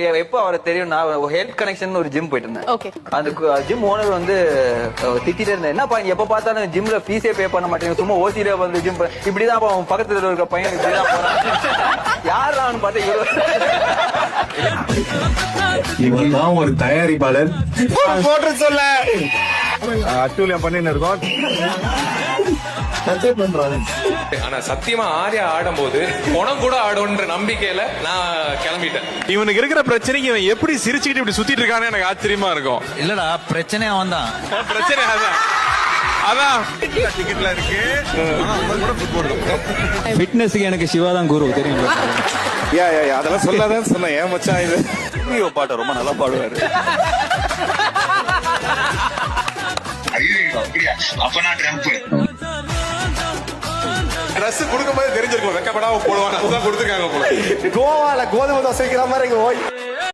எப்போ அவரை தெரியும், நான் ஹெல்த் கனெக்ஷன் ஒரு ஜிம் போயிட்டு இருந்தேன். ஓகே. அந்த ஜிம் ஓனர் வந்து திட்டிட்டு இருந்தேன், என்னப்பா எப்ப பார்த்தாலும் ஜிம்ல ஃபீஸே பே பண்ண மாட்டேங்க, சும்மா ஓசியில வந்து ஜிம் இப்படிதான் அவன் பக்கத்துல இருக்க பையன் இப்படிதான் போறான். யாரான்னு பார்த்தா இவன் தான் ஒரு தயாரிப்பாளர். போட்டு சொல்ல அட்டூழியம் பண்ணின்னு இருக்கோம். ஆனா சத்தியமா ஆர்யா ஆடும் போது பணம் கூட ஆடும்ன்ற நம்பிக்கையில நான் கிளம்பிட்டேன். இவனுக்கு இருக்கிற பிரச்சனைக்கு இவன் எப்படி சிரிச்சுக்கிட்டு இப்படி சுத்திட்டு இருக்கானே எனக்கு ஆச்சரியமா இருக்கும். இல்லடா பிரச்சனை அவன் தான். பிரச்சனை அதான் டிக்கெட்ல இருக்கு. ஃபிட்னஸ்க்கு எனக்கு சிவா தான் குரு தெரியும். அதெல்லாம் சொல்லாதான் சொன்னேன். ஏன் மச்சான் இது பாட்ட ரொம்ப நல்லா பாடுவாரு. ட்ரெஸ் கொடுக்கும் போது தெரிஞ்சிருக்கும் வெக்கப்படாம போடுவான். அதுதான் கொடுத்துருக்காங்க போல. கோவால கோதுமை தோசை வைக்கிற மாதிரி